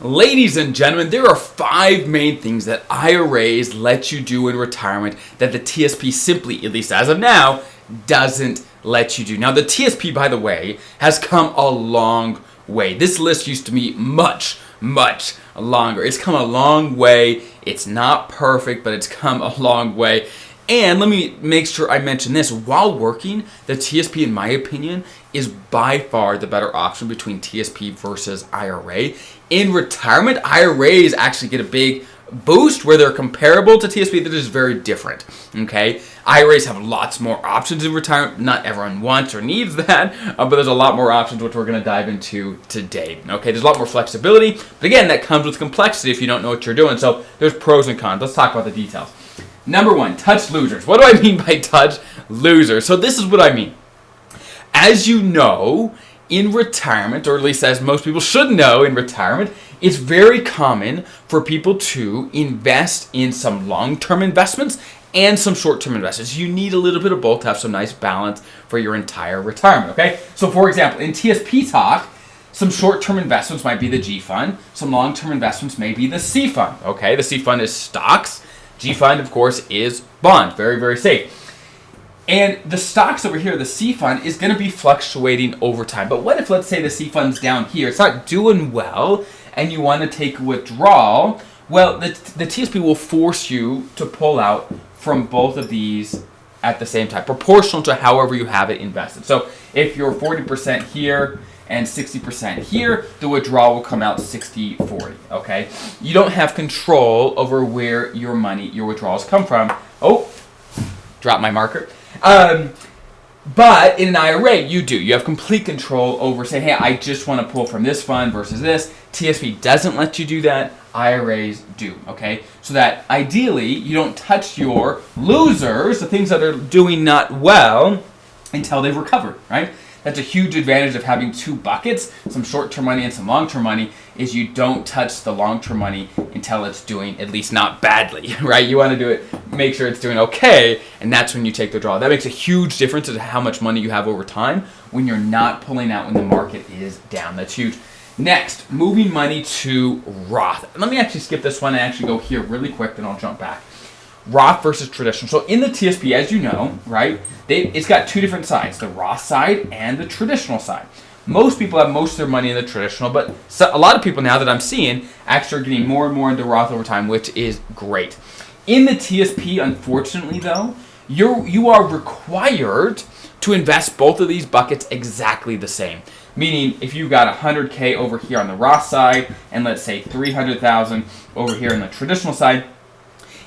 Ladies and gentlemen, there are 5 main things that IRAs let you do in retirement that the TSP simply, at least as of now, doesn't let you do. Now, the TSP, by the way, has come a long way. This list used to be much longer. It's come a long way. It's not perfect, but it's come a long way. And let me make sure I mention this. While working, the TSP, in my opinion, is by far the better option between TSP versus IRA. In retirement, IRAs actually get a big boost where they're comparable to TSP. They're just very different, okay? IRAs have lots more options in retirement. Not everyone wants or needs that, but there's a lot more options, which we're going to dive into today, okay? There's a lot more flexibility, but again, that comes with complexity if you don't know what you're doing. So there's pros and cons. Let's talk about the details. Number 1, touch losers. What do I mean by touch losers? So this is what I mean. As you know, in retirement, or at least as most people should know in retirement, it's very common for people to invest in some long-term investments and some short-term investments. You need a little bit of both to have some nice balance for your entire retirement, okay? So for example, in TSP talk, some short-term investments might be the G fund. Some long-term investments may be the C fund, okay? The C fund is stocks. G fund, of course, is bonds. Very, very safe. And the stocks over here, the C fund, is going to be fluctuating over time. But what if, let's say, the C fund's down here? It's not doing well, and you want to take a withdrawal. Well, the TSP will force you to pull out from both of these at the same time, proportional to however you have it invested. So if you're 40% here and 60% here, the withdrawal will come out 60-40, okay? You don't have control over where your withdrawals come from. Oh, drop my marker. But in an IRA, you do. You have complete control over saying, hey, I just want to pull from this fund versus this. TSP doesn't let you do that. IRAs do, okay? So that ideally, you don't touch your losers, the things that are doing not well, until they've recovered, right? That's a huge advantage of having 2 buckets, some short-term money and some long-term money, is you don't touch the long-term money until it's doing at least not badly, right? You want to do it, make sure it's doing okay, and that's when you take the withdrawal. That makes a huge difference in how much money you have over time when you're not pulling out when the market is down. That's huge. Next, moving money to Roth. Let me actually skip this one and actually go here really quick, then I'll jump back. Roth versus traditional. So in the TSP, as you know, right, it's got 2 different sides, the Roth side and the traditional side. Most people have most of their money in the traditional, but a lot of people now that I'm seeing actually are getting more and more into Roth over time, which is great. In the TSP, unfortunately, though, you are required to invest both of these buckets exactly the same. Meaning, if you've got 100K over here on the Roth side, and let's say 300,000 over here on the traditional side,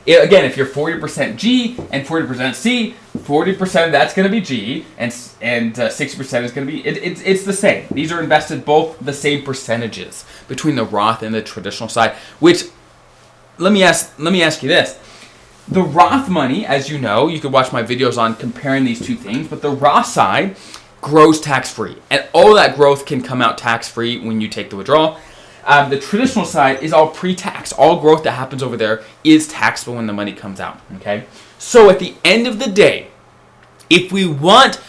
again, if you're 40% G and 40% C, 40% of that's going to be G, and 60% is going to be, it's the same. These are invested both the same percentages between the Roth and the traditional side, which, let me ask you this. The Roth money, as you know, you could watch my videos on comparing these 2 things, but the Roth side grows tax-free, and all that growth can come out tax-free when you take the withdrawal. The traditional side is all pre-tax. All growth that happens over there is taxable when the money comes out, okay? So at the end of the day, if we want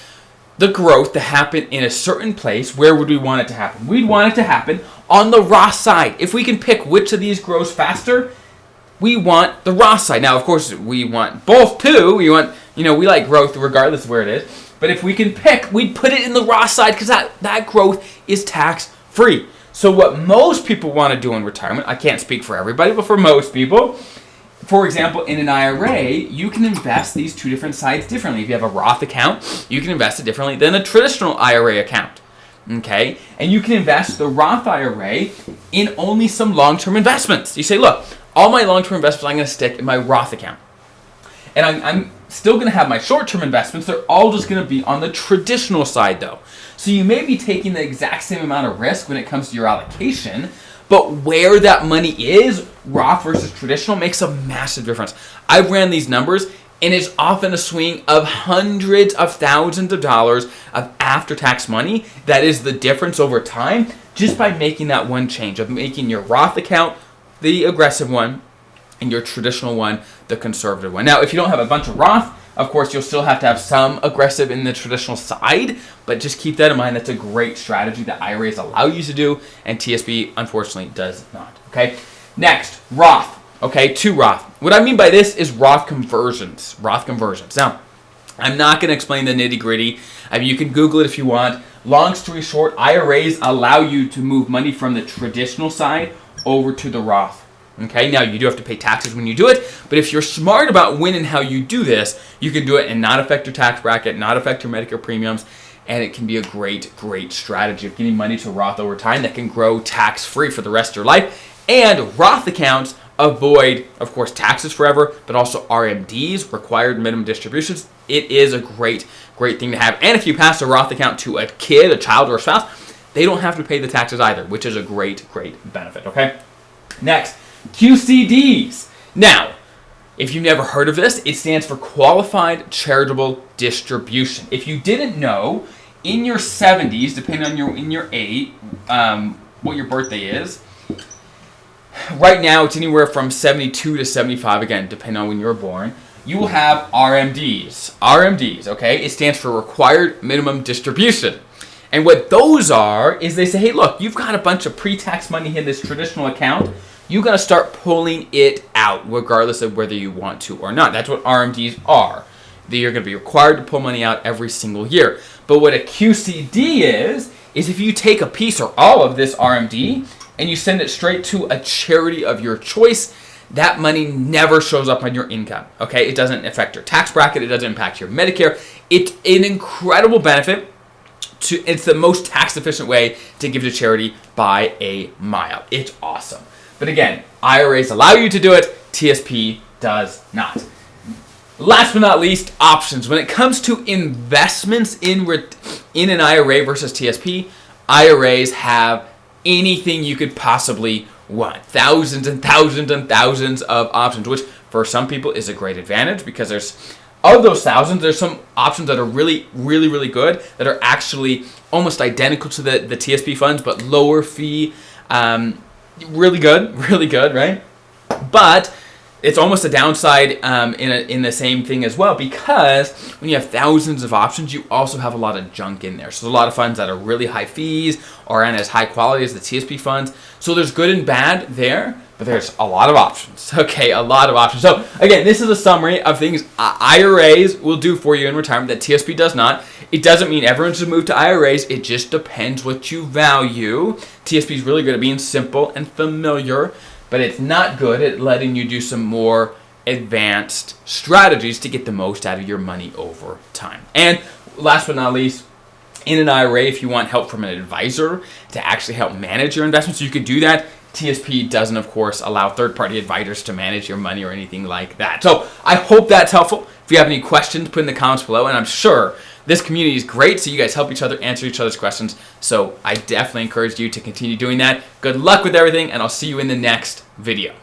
the growth to happen in a certain place, where would we want it to happen? We'd want it to happen on the Roth side. If we can pick which of these grows faster, we want the Roth side. Now, of course, we want both too. We like growth regardless of where it is. But if we can pick, we'd put it in the Roth side because that growth is tax-free. So what most people want to do in retirement, I can't speak for everybody, but for most people, for example, in an IRA, you can invest these 2 different sides differently. If you have a Roth account, you can invest it differently than a traditional IRA account, okay? And you can invest the Roth IRA in only some long-term investments. You say, look, all my long-term investments I'm going to stick in my Roth account. And I'm still going to have my short-term investments. They're all just going to be on the traditional side, though. So you may be taking the exact same amount of risk when it comes to your allocation, but where that money is, Roth versus traditional, makes a massive difference. I've ran these numbers, and it's often a swing of hundreds of thousands of dollars of after-tax money. That is the difference over time just by making that one change of making your Roth account the aggressive one and your traditional one the conservative one. Now, if you don't have a bunch of Roth, Of course, you'll still have to have some aggressive in the traditional side, but just keep that in mind. That's a great strategy that IRAs allow you to do, and TSP, unfortunately, does not. Okay, next, Roth. Okay, to Roth. What I mean by this is Roth conversions. Roth conversions. Now, I'm not going to explain the nitty-gritty. I mean, you can Google it if you want. Long story short, IRAs allow you to move money from the traditional side over to the Roth. Okay, now you do have to pay taxes when you do it, but if you're smart about when and how you do this, you can do it and not affect your tax bracket, not affect your Medicare premiums, and it can be a great strategy of getting money to Roth over time that can grow tax-free for the rest of your life. And Roth accounts avoid, of course, taxes forever, but also RMDs, required minimum distributions. It is a great thing to have. And if you pass a Roth account to a kid, a child, or a spouse, they don't have to pay the taxes either, which is a great benefit, okay? Next, QCDs. Now, if you've never heard of this, it stands for Qualified Charitable Distribution. If you didn't know, in your 70s, depending on your age, what your birthday is, right now it's anywhere from 72 to 75, again, depending on when you were born, you will have RMDs. RMDs, okay? It stands for Required Minimum Distribution. And what those are is they say, hey, look, you've got a bunch of pre-tax money in this traditional account. You got to start pulling it out, regardless of whether you want to or not. That's what RMDs are. You're going to be required to pull money out every single year. But what a QCD is if you take a piece or all of this RMD and you send it straight to a charity of your choice, that money never shows up on your income. Okay, it doesn't affect your tax bracket. It doesn't impact your Medicare. It's an incredible benefit. It's the most tax efficient way to give to charity by a mile. It's awesome. But again, IRAs allow you to do it. TSP does not. Last but not least, options. When it comes to investments in an IRA versus TSP, IRAs have anything you could possibly want. Thousands and thousands and thousands of options, which for some people is a great advantage because of those thousands, there's some options that are really good, that are actually almost identical to the TSP funds, but lower fee. Really good, right? But it's almost a downside in the same thing as well, because when you have thousands of options, you also have a lot of junk in there. So there's a lot of funds that are really high fees or aren't as high quality as the TSP funds. So there's good and bad there, but there's a lot of options. Okay, a lot of options. So again, this is a summary of things IRAs will do for you in retirement that TSP does not. It doesn't mean everyone should move to IRAs. It just depends what you value. TSP is really good at being simple and familiar, but it's not good at letting you do some more advanced strategies to get the most out of your money over time. And last but not least, in an IRA, if you want help from an advisor to actually help manage your investments, you could do that. TSP doesn't, of course, allow third-party advisors to manage your money or anything like that. So I hope that's helpful. If you have any questions, put in the comments below, and I'm sure this community is great, so you guys help each other answer each other's questions. So I definitely encourage you to continue doing that. Good luck with everything, and I'll see you in the next video.